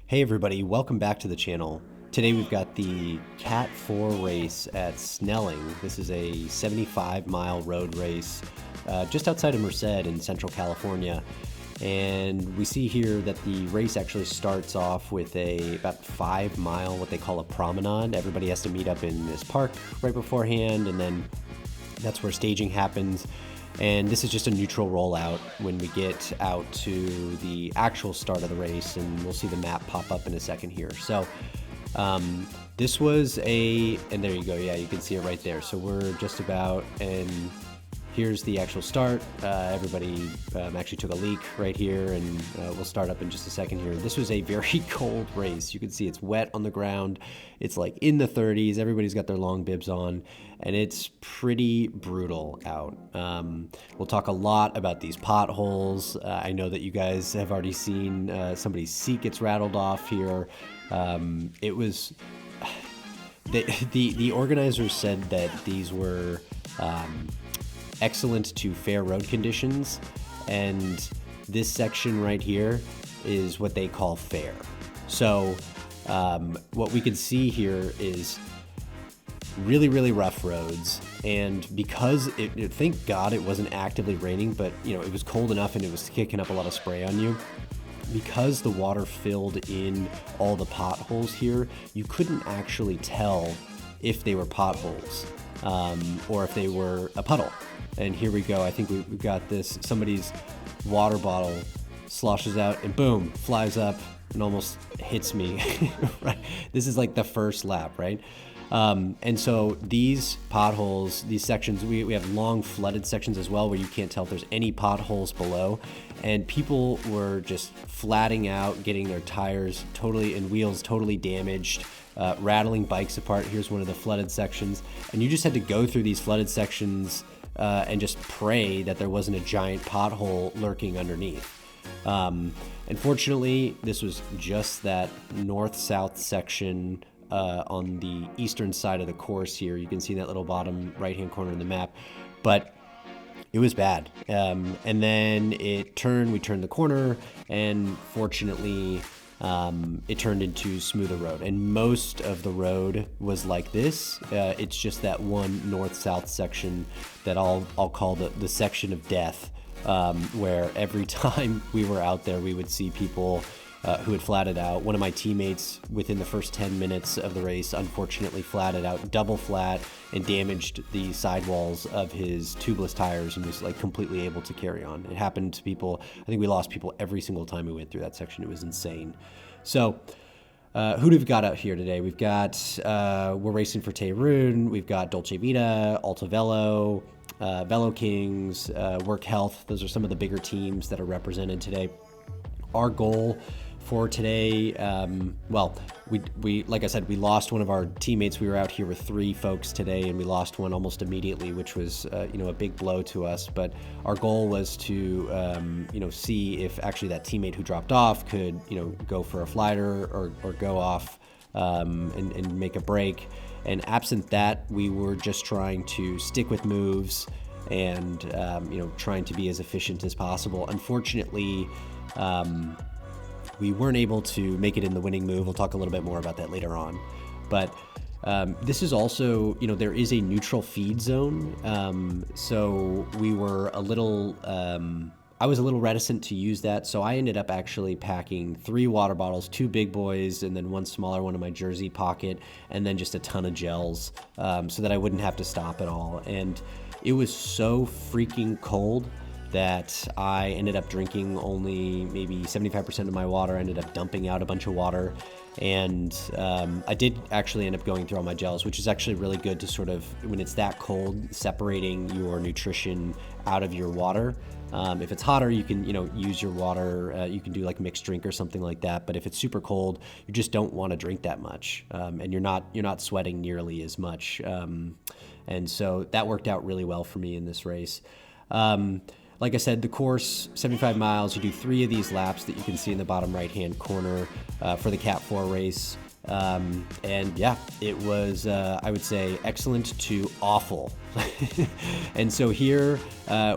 Hey everybody, welcome back to the channel. Today we've got the Cat 4 race at Snelling. This is a 75-mile road race just outside of Merced in Central California. And we see here that the race actually starts off with about 5-mile, what they call a promenade. Everybody has to meet up in this park right beforehand, and then that's where staging happens. And this is just a neutral rollout when we get out to the actual start of the race, and we'll see the map pop up in a second here. So this was and there you go, yeah, you can see it right there. So we're just about, and here's the actual start. Everybody actually took a leak right here, and we'll start up in just a second here. This was a very cold race. You can see it's wet on the ground. It's like in the 30s. Everybody's got their long bibs on, and it's pretty brutal out. We'll talk a lot about these potholes. I know that you guys have already seen somebody's seat gets rattled off here. It was... The organizers said that these were... excellent to fair road conditions, and this section right here is what they call fair. So what we can see here is really rough roads, and because thank God it wasn't actively raining, but it was cold enough and it was kicking up a lot of spray on you. Because the water filled in all the potholes here, you couldn't actually tell if they were potholes or if they were a puddle. And here we go. I think we've got this. Somebody's water bottle sloshes out and boom, flies up and almost hits me. Right? This is like the first lap, right? And so these potholes, these sections, we have long flooded sections as well where you can't tell if there's any potholes below. And people were just flatting out, getting their tires totally and wheels totally damaged. Rattling bikes apart. Here's one of the flooded sections. And you just had to go through these flooded sections and just pray that there wasn't a giant pothole lurking underneath. Unfortunately, this was just that north-south section on the eastern side of the course here. You can see that little bottom right-hand corner in the map. But it was bad. And then we turned the corner, and fortunately... it turned into smoother road, and most of the road was like this. It's just that one north-south section that I'll call the section of death, where every time we were out there, we would see people who had flatted out. One of my teammates, within the first 10 minutes of the race, unfortunately flatted out double flat and damaged the sidewalls of his tubeless tires and was like completely able to carry on. It happened to people. I think we lost people every single time we went through that section. It was insane. So who do we got out here today? We've got, we're racing for Tehrun. We've got Dolce Vita, Alta Velo, Velo Kings, Work Health. Those are some of the bigger teams that are represented today. Our goal for today, we like I said, we lost one of our teammates. We were out here with 3 folks today, and we lost one almost immediately, which was a big blow to us. But our goal was to see if actually that teammate who dropped off could go for a flighter or go off and make a break. And absent that, we were just trying to stick with moves and trying to be as efficient as possible. Unfortunately, we weren't able to make it in the winning move. We'll talk a little bit more about that later on. But this is also, there is a neutral feed zone. So we were I was a little reticent to use that. So I ended up actually packing 3 water bottles, 2 big boys, and then 1 smaller one in my jersey pocket, and then just a ton of gels so that I wouldn't have to stop at all. And it was so freaking cold that I ended up drinking only maybe 75% of my water. I ended up dumping out a bunch of water, and I did actually end up going through all my gels, which is actually really good to sort of, when it's that cold, separating your nutrition out of your water. If it's hotter, you can use your water. You can do like mixed drink or something like that. But if it's super cold, you just don't want to drink that much, and you're not sweating nearly as much. And so that worked out really well for me in this race. Like I said, the course, 75 miles, you do 3 of these laps that you can see in the bottom right-hand corner for the Cat 4 race. And yeah, it was, I would say, excellent to awful. And so here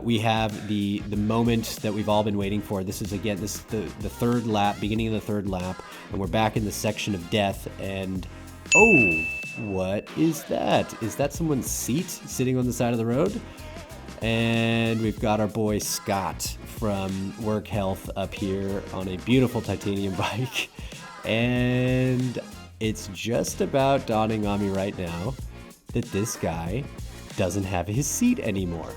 we have the moment that we've all been waiting for. This is the third lap, beginning of the third lap, and we're back in the section of death. And oh, what is that? Is that someone's seat sitting on the side of the road? And we've got our boy Scott from Work Health up here on a beautiful titanium bike. And it's just about dawning on me right now that this guy doesn't have his seat anymore.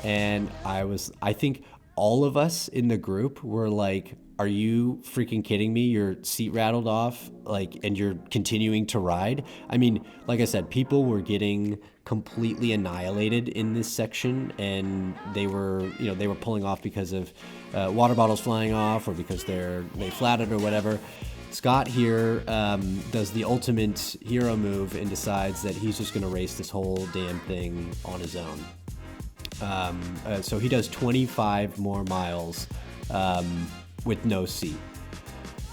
And I think all of us in the group were like, are you freaking kidding me? Your seat rattled off, and you're continuing to ride? I mean, like I said, people were getting completely annihilated in this section, and they were pulling off because of water bottles flying off or because they flatted or whatever. Scott here does the ultimate hero move and decides that he's just going to race this whole damn thing on his own. So he does 25 more miles with no seat.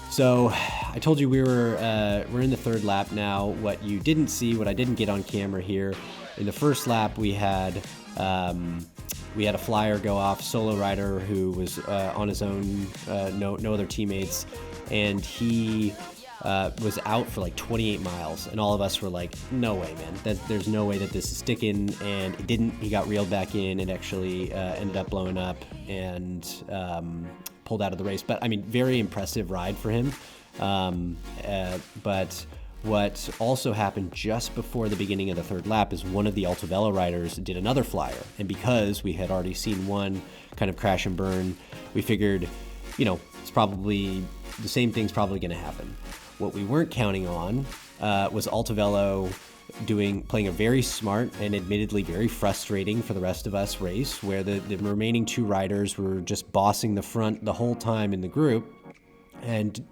So I told you we're in the third lap now. What you didn't see, what I didn't get on camera here, in the first lap we had a flyer go off, solo rider who was on his own, no other teammates, and he was out for like 28 miles, and all of us were like, no way, man, there's no way that this is sticking. And it didn't. He got reeled back in and actually ended up blowing up and pulled out of the race. But I mean, very impressive ride for him. But what also happened just before the beginning of the third lap is one of the Altavelo riders did another flyer, and because we had already seen one kind of crash and burn, we figured, it's probably the same thing's probably going to happen. What we weren't counting on was Altavelo playing a very smart and admittedly very frustrating for the rest of us race, where the remaining two riders were just bossing the front the whole time in the group, and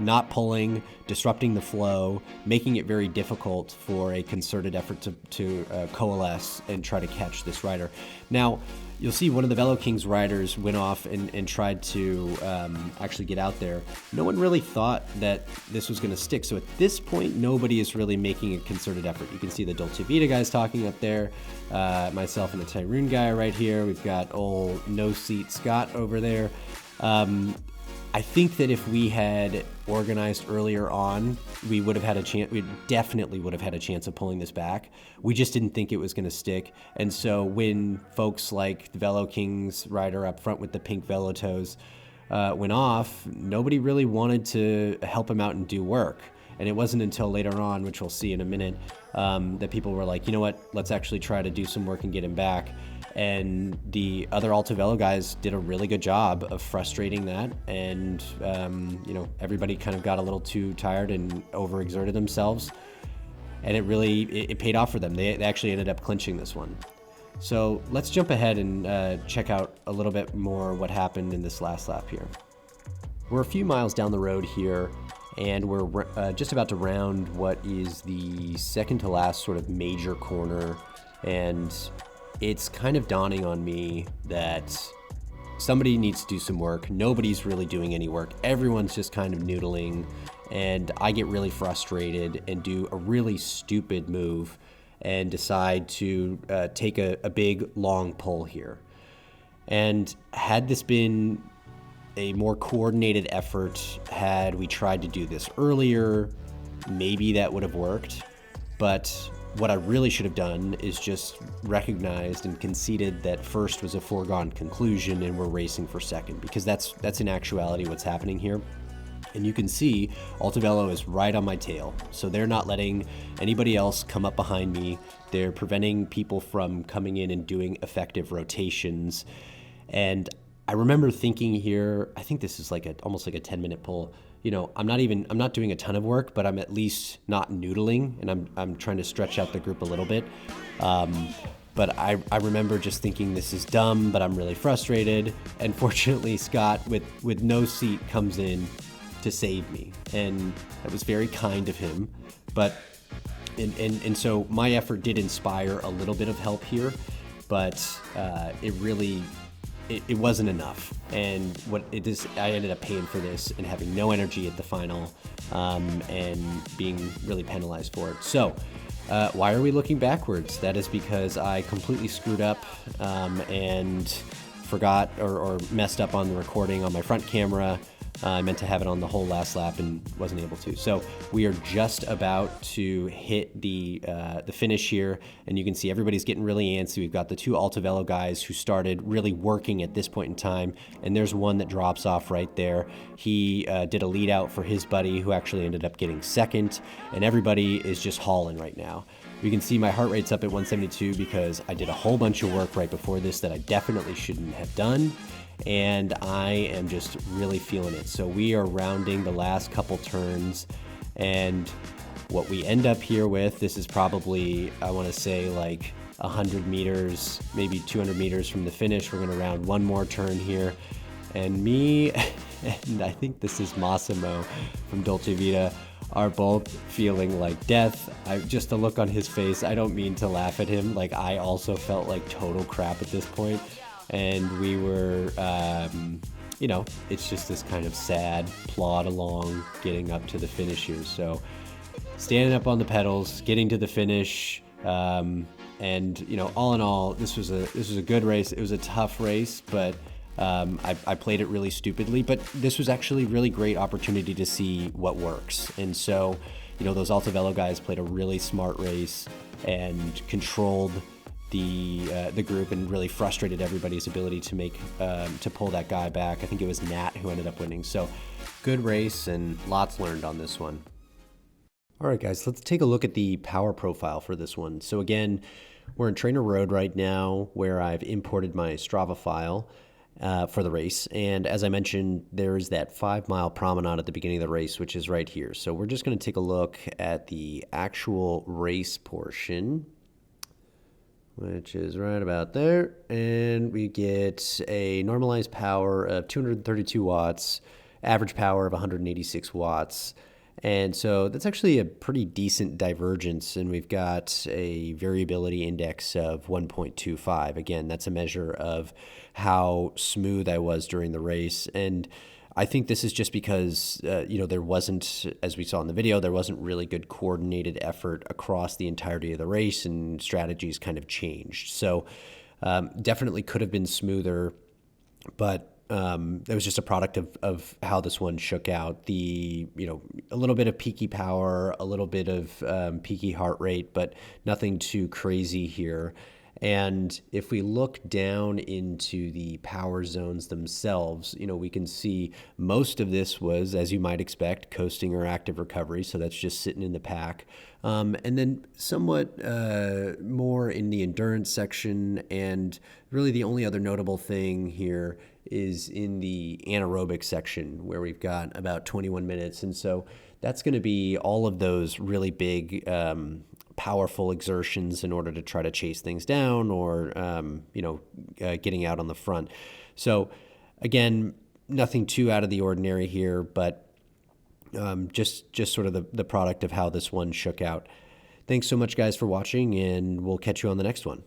not pulling, disrupting the flow, making it very difficult for a concerted effort to coalesce and try to catch this rider. Now, you'll see one of the Velo Kings riders went off and tried to actually get out there. No one really thought that this was going to stick. So at this point, nobody is really making a concerted effort. You can see the Dolce Vita guys talking up there. Myself and the Tyrone guy right here. We've got old no-seat Scott over there. I think that if we had organized earlier on, we would have had a chance. We definitely would have had a chance of pulling this back. We just didn't think it was going to stick. And so when folks like the Velo Kings rider up front with the pink Velo toes went off, nobody really wanted to help him out and do work. And it wasn't until later on, which we'll see in a minute, that people were like, you know what, let's actually try to do some work and get him back. And the other Altavelo guys did a really good job of frustrating that. And, everybody kind of got a little too tired and overexerted themselves. And it paid off for them. They actually ended up clinching this one. So let's jump ahead and check out a little bit more what happened in this last lap here. We're a few miles down the road here, and we're just about to round what is the second to last sort of major corner. And it's kind of dawning on me that somebody needs to do some work. Nobody's really doing any work. Everyone's just kind of noodling, and I get really frustrated and do a really stupid move and decide to take a big, long pull here. And had this been a more coordinated effort, had we tried to do this earlier, maybe that would have worked. But what I really should have done is just recognized and conceded that first was a foregone conclusion and we're racing for second, because that's in actuality what's happening here. And you can see Altavelo is right on my tail. So they're not letting anybody else come up behind me. They're preventing people from coming in and doing effective rotations. And I remember thinking here, I think this is almost like a 10-minute pull. I'm not doing a ton of work, but I'm at least not noodling, and I'm trying to stretch out the group a little bit. But I remember just thinking this is dumb, but I'm really frustrated. And fortunately, Scott with no seat comes in to save me, and that was very kind of him. But and so my effort did inspire a little bit of help here, but it really it wasn't enough. And I ended up paying for this and having no energy at the final, and being really penalized for it. So why are we looking backwards? That is because I completely screwed up, and forgot or messed up on the recording on my front camera. I meant to have it on the whole last lap and wasn't able to. So we are just about to hit the finish here, and you can see everybody's getting really antsy. We've got the two Altavelo guys who started really working at this point in time, and there's one that drops off right there. He did a lead out for his buddy, who actually ended up getting second, and everybody is just hauling right now. You can see my heart rate's up at 172 because I did a whole bunch of work right before this that I definitely shouldn't have done. And I am just really feeling it. So we are rounding the last couple turns, and what we end up here with, this is probably, I want to say, like 100 meters, maybe 200 meters from the finish. We're going to round one more turn here, and me and I think this is Massimo from Dolce Vita are both feeling like death. Just the look on his face, I don't mean to laugh at him. Like, I also felt like total crap at this point. And we were, it's just this kind of sad plod along getting up to the finish here. So standing up on the pedals, getting to the finish, and all in all, this was a good race. It was a tough race, but I played it really stupidly. But this was actually a really great opportunity to see what works. And so, those Altavelo guys played a really smart race and controlled the group and really frustrated everybody's ability to pull that guy back. I think it was Nat who ended up winning. So good race and lots learned on this one. All right, guys, let's take a look at the power profile for this one. So again, we're in Trainer Road right now, where I've imported my Strava file for the race. And as I mentioned, there's that 5-mile promenade at the beginning of the race, which is right here. So we're just going to take a look at the actual race portion, which is right about there. And we get a normalized power of 232 watts, average power of 186 watts. And so that's actually a pretty decent divergence. And we've got a variability index of 1.25. Again, that's a measure of how smooth I was during the race. And I think this is just because, there wasn't, as we saw in the video, there wasn't really good coordinated effort across the entirety of the race, and strategies kind of changed. So definitely could have been smoother, but it was just a product of how this one shook out. A little bit of peaky power, a little bit of peaky heart rate, but nothing too crazy here. And if we look down into the power zones themselves, we can see most of this was, as you might expect, coasting or active recovery. So that's just sitting in the pack. And then somewhat more in the endurance section. And really the only other notable thing here is in the anaerobic section, where we've got about 21 minutes. And so that's going to be all of those really big powerful exertions in order to try to chase things down, or getting out on the front. So again, nothing too out of the ordinary here, but just sort of the product of how this one shook out. Thanks so much, guys, for watching, and we'll catch you on the next one.